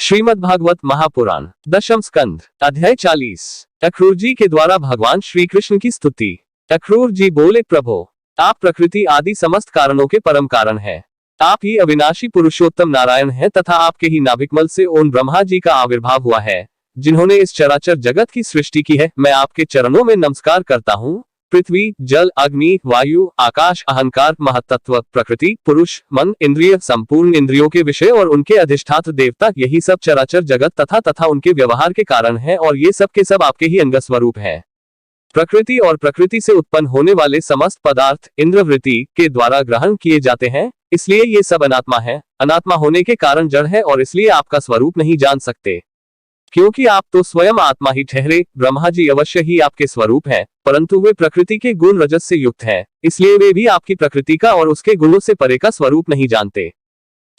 श्रीमद् भागवत महापुराण दशम स्कंध अध्याय 40। अक्रूर जी के द्वारा भगवान श्री कृष्ण की स्तुति। अक्रूर जी बोले, प्रभो, आप प्रकृति आदि समस्त कारणों के परम कारण हैं। आप ही अविनाशी पुरुषोत्तम नारायण हैं तथा आपके ही नाभिकमल से ओम ब्रह्मा जी का आविर्भाव हुआ है, जिन्होंने इस चराचर जगत की सृष्टि की है। मैं आपके चरणों में नमस्कार करता हूँ। पृथ्वी, जल, अग्नि, वायु, आकाश, अहंकार, महत्त्व, प्रकृति, पुरुष, मन, इंद्रिय, संपूर्ण इंद्रियों के विषय और उनके अधिष्ठात्र देवता, यही सब चराचर जगत तथा उनके व्यवहार के कारण हैं और ये सब के सब आपके ही अंग स्वरूप हैं। प्रकृति और प्रकृति से उत्पन्न होने वाले समस्त पदार्थ इंद्रवृत्ति के द्वारा ग्रहण किए जाते हैं, इसलिए ये सब अनात्मा है। अनात्मा होने के कारण जड़ है और इसलिए आपका स्वरूप नहीं जान सकते, क्योंकि आप तो स्वयं आत्मा ही ठहरे। ब्रह्मा जी अवश्य ही आपके स्वरूप हैं, परंतु वे प्रकृति के गुण रजस से युक्त हैं, इसलिए वे भी आपकी प्रकृति का और उसके गुणों से परे का स्वरूप नहीं जानते।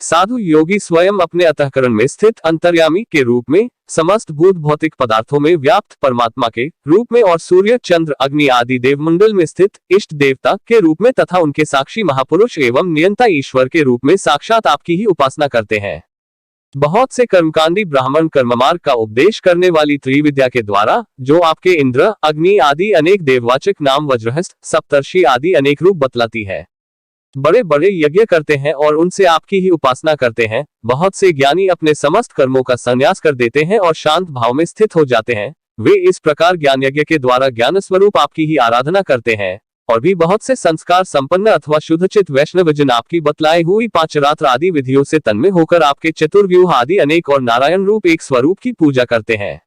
साधु योगी स्वयं अपने अंतःकरण में स्थित अंतर्यामी के रूप में, समस्त भूत भौतिक पदार्थों में व्याप्त परमात्मा के रूप में और सूर्य, चंद्र, अग्नि आदि देवमंडल में स्थित इष्ट देवता के रूप में तथा उनके साक्षी महापुरुष एवं नियंता ईश्वर के रूप में साक्षात आपकी ही उपासना करते हैं। बहुत से कर्मकांडी ब्राह्मण कर्ममार्ग का उपदेश करने वाली त्रिविद्या के द्वारा जो आपके इंद्र, अग्नि आदि अनेक देववाचक नाम, वज्रहस्त, सप्तर्षि आदि अनेक रूप बतलाती है। बड़े बड़े यज्ञ करते हैं और उनसे आपकी ही उपासना करते हैं। बहुत से ज्ञानी अपने समस्त कर्मों का संन्यास कर देते हैं और शांत भाव में स्थित हो जाते हैं। वे इस प्रकार ज्ञान यज्ञ के द्वारा ज्ञान स्वरूप आपकी ही आराधना करते हैं। और भी बहुत से संस्कार संपन्न अथवा शुद्धचित वैष्णवजन आपकी बतलाई हुई पांचरात्र आदि विधियों से तन्मय होकर आपके चतुर्व्यूह आदि अनेक और नारायण रूप एक स्वरूप की पूजा करते हैं।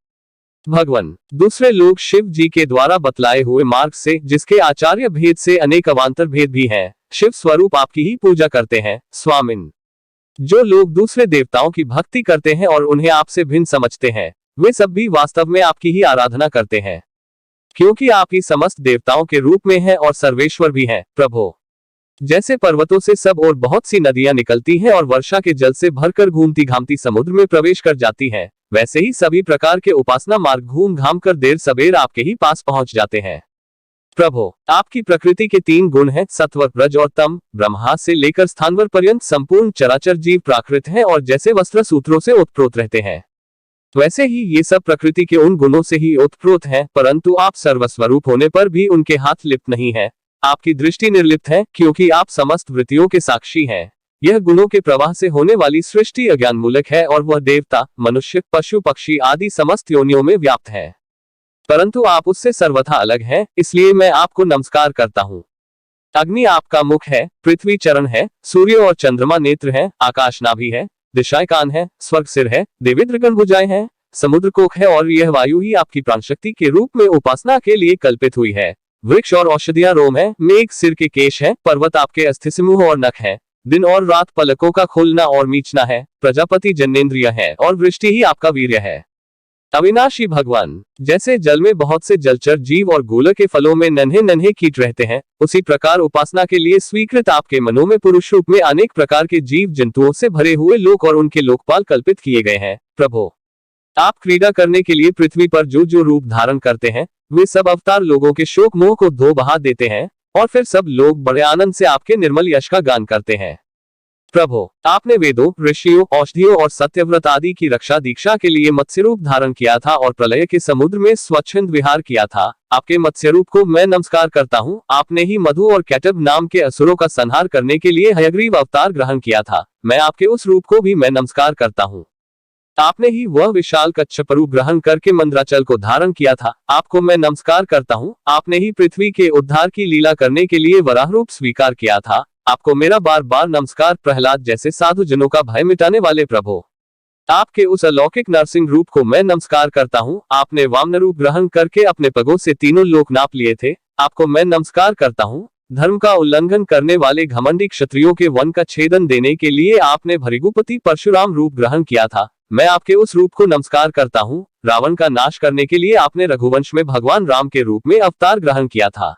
भगवान दूसरे लोग शिव जी के द्वारा बतलाए हुए मार्ग से, जिसके आचार्य भेद से अनेक अवान्तर भेद भी हैं, शिव स्वरूप आपकी ही पूजा करते हैं। स्वामिन जो लोग दूसरे देवताओं की भक्ति करते हैं और उन्हें आपसे भिन्न समझते हैं, वे सब भी वास्तव में आपकी ही आराधना करते हैं, क्योंकि आप ही समस्त देवताओं के रूप में हैं और सर्वेश्वर भी हैं। प्रभो, जैसे पर्वतों से सब और बहुत सी नदियां निकलती हैं और वर्षा के जल से भरकर घूमती घामती समुद्र में प्रवेश कर जाती हैं, वैसे ही सभी प्रकार के उपासना मार्ग घूम घाम कर देर सबेर आपके ही पास पहुंच जाते हैं। प्रभो, आपकी प्रकृति के 3 गुण हैं, सत्व, रज और तम। ब्रह्मा से लेकर स्थानवर पर्यंत संपूर्ण चराचर जीव प्राकृत हैं और जैसे वस्त्र सूत्रों से उत्प्रोत रहते हैं, वैसे ही ये सब प्रकृति के उन गुणों से ही उत्प्रोत हैं, परंतु आप सर्वस्वरूप होने पर भी उनके हाथ लिप्त नहीं है। आपकी दृष्टि निर्लिप्त है, क्योंकि आप समस्त वृत्तियों के साक्षी हैं। यह गुणों के प्रवाह से होने वाली सृष्टि अज्ञान मूलक है और वह देवता, मनुष्य, पशु, पक्षी आदि समस्त योनियों में व्याप्त है, परंतु आप उससे सर्वथा अलग हैं, इसलिए मैं आपको नमस्कार करता हूँ। अग्नि आपका मुख है, पृथ्वी चरण है, सूर्य और चंद्रमा नेत्र है, आकाश नाभि है, दिशाएं कान है, स्वर्ग सिर है, देवेंद्रगण भुजाएं हैं, समुद्र कोख है और यह वायु ही आपकी प्राणशक्ति के रूप में उपासना के लिए कल्पित हुई है। वृक्ष और औषधियां रोम है, मेघ सिर के केश है, पर्वत आपके अस्थि समूह और नख है, दिन और रात पलकों का खोलना और मीचना है, प्रजापति जन्नेन्द्रिय है और वृष्टि ही आपका वीर्य है। अविनाशी भगवान, जैसे जल में बहुत से जलचर जीव और गोलक के फलों में नन्हे नन्हे कीट रहते हैं, उसी प्रकार उपासना के लिए स्वीकृत आपके मनों में पुरुष रूप में अनेक प्रकार के जीव जंतुओं से भरे हुए लोक और उनके लोकपाल कल्पित किए गए हैं। प्रभो, आप क्रीड़ा करने के लिए पृथ्वी पर जो जो रूप धारण करते हैं, वे सब अवतार लोगों के शोक मोह को धो बहा देते हैं और फिर सब लोग बड़े आनंद से आपके निर्मल यश का गान करते हैं। प्रभो, आपने वेदों, ऋषियों, औषधियों और सत्यव्रत आदि की रक्षा दीक्षा के लिए मत्स्य रूप धारण किया था और प्रलय के समुद्र में स्वच्छंद विहार किया था। आपके मत्स्य रूप को मैं नमस्कार करता हूँ। आपने ही मधु और कैटब नाम के असुरों का संहार करने के लिए हयग्रीव अवतार ग्रहण किया था, मैं आपके उस रूप को भी मैं नमस्कार करता हूँ। आपने ही वह विशाल कच्छप रूप ग्रहण करके मंद्राचल को धारण किया था, आपको मैं नमस्कार करता हूँ। आपने ही पृथ्वी के उद्धार की लीला करने के लिए वराह रूप स्वीकार किया था, आपको मेरा बार बार नमस्कार। प्रहलाद जैसे साधु जनों का भय मिटाने वाले प्रभु, आपके उस अलौकिक नरसिंह रूप को मैं नमस्कार करता हूँ। आपने वामन रूप ग्रहण करके अपने पगों से तीनों लोक नाप लिए थे, आपको मैं नमस्कार करता हूँ। धर्म का उल्लंघन करने वाले घमंडी क्षत्रियों के वन का छेदन देने के लिए आपने भृगुपति परशुराम रूप ग्रहण किया था, मैं आपके उस रूप को नमस्कार करता हूँ। रावण का नाश करने के लिए आपने रघुवंश में भगवान राम के रूप में अवतार ग्रहण किया था,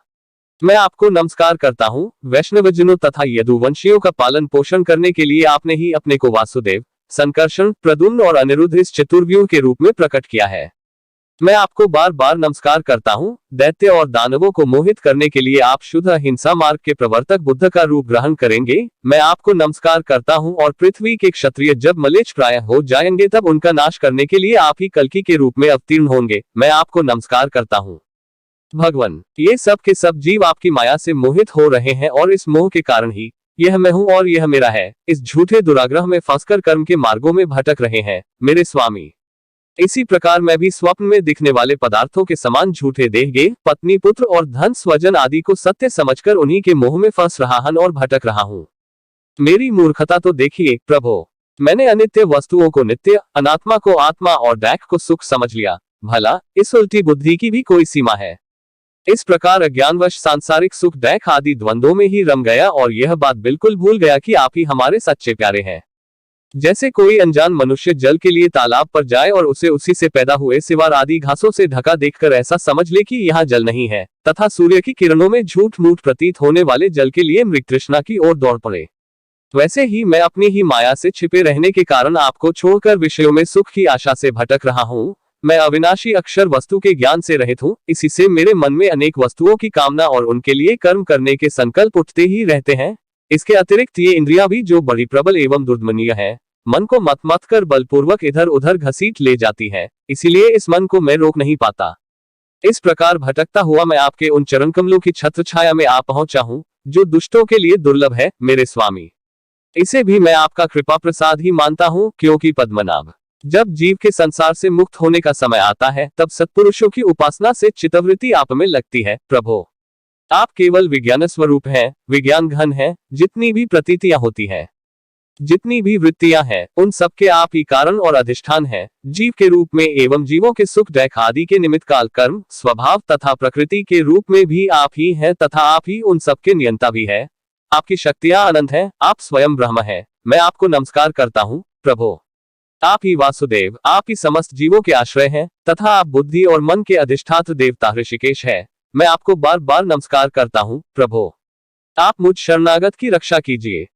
मैं आपको नमस्कार करता हूँ। वैष्णवजनों तथा यदुवंशियों का पालन पोषण करने के लिए आपने ही अपने को वासुदेव, संकर्षण, प्रद्युम्न और अनिरुद्ध इस चतुर्व्यूह के रूप में प्रकट किया है। मैं आपको बार बार नमस्कार करता हूँ। दैत्य और दानवों को मोहित करने के लिए आप शुद्ध अहिंसा मार्ग के प्रवर्तक बुद्ध का रूप ग्रहण करेंगे। मैं आपको नमस्कार करता हूँ और पृथ्वी के क्षत्रिय जब मलेच्छ प्राय हो जाएंगे तब उनका नाश करने के लिए आप ही कल्कि के रूप में अवतीर्ण होंगे। मैं आपको नमस्कार करता हूँ। भगवान, ये सब के सब जीव आपकी माया से मोहित हो रहे हैं और इस मोह के कारण ही यह मैं हूँ और यह मेरा है, इस झूठे दुराग्रह में फंसकर कर्म के मार्गों में भटक रहे हैं मेरे स्वामी। इसी प्रकार मैं भी स्वप्न में दिखने वाले पदार्थों के समान झूठे देह, पत्नी, पुत्र और धन स्वजन आदि को सत्य समझकर उन्हीं के मोह में फंस रहा हूं और भटक रहा हूँ। मेरी मूर्खता तो देखिए प्रभो। मैंने अनित्य वस्तुओं को नित्य, अनात्मा को आत्मा और दैख को सुख समझ लिया। भला इस उल्टी बुद्धि की भी कोई सीमा है? इस प्रकार अज्ञानवश सांसारिक सुख दैख आदि द्वंद्वों में ही रम गया और यह बात बिल्कुल भूल गया कि आप ही हमारे सच्चे प्यारे हैं। जैसे कोई अनजान मनुष्य जल के लिए तालाब पर जाए और उसे उसी से पैदा हुए सिवार आदि घासों से ढका देखकर ऐसा समझ ले कि यहाँ जल नहीं है, तथा सूर्य की किरणों में झूठ मूठ प्रतीत होने वाले जल के लिए मृग तृष्णा की ओर दौड़ पड़े, वैसे ही मैं अपनी ही माया से छिपे रहने के कारण आपको छोड़कर विषयों में सुख की आशा से भटक रहा हूँ। मैं अविनाशी अक्षर वस्तु के ज्ञान से रहित हूँ, इसी से मेरे मन में अनेक वस्तुओं की कामना और उनके लिए कर्म करने के संकल्प उठते ही रहते हैं। इसके अतिरिक्त ये इंद्रियां भी जो बड़ी प्रबल एवं दुर्दमनीय है, मन को मत मत कर बलपूर्वक इधर उधर घसीट ले जाती है, इसीलिए इस मन को मैं रोक नहीं पाता। इस प्रकार भटकता हुआ मैं आपके उन चरण कमलों की छत्र छाया में आ पहुंचा हूं, जो दुष्टों के लिए दुर्लभ है मेरे स्वामी। इसे भी मैं आपका कृपा प्रसाद ही मानता हूं, क्योंकि पद्मनाभ, जब जीव के संसार से मुक्त होने का समय आता है तब सत्पुरुषों की उपासना से चित्तवृत्ति आप में लगती है। प्रभो, आप केवल विज्ञान स्वरूप हैं, विज्ञान घन है। जितनी भी प्रतीतियां होती है, जितनी भी वृत्तियां हैं, उन सबके आप ही कारण और अधिष्ठान हैं। जीव के रूप में एवं जीवों के सुख दैख आदि के निमित्त काल, कर्म, स्वभाव तथा प्रकृति के रूप में भी आप ही हैं तथा आप ही उन सबके नियंता भी है। आपकी शक्तियां अनंत हैं, आप स्वयं ब्रह्म हैं। मैं आपको नमस्कार करता हूँ प्रभो। आप ही वासुदेव, आप ही समस्त जीवों के आश्रय हैं तथा आप बुद्धि और मन के अधिष्ठात्र देवता ऋषिकेश है। मैं आपको बार बार नमस्कार करता हूँ प्रभो। आप मुझ शरणागत की रक्षा कीजिए।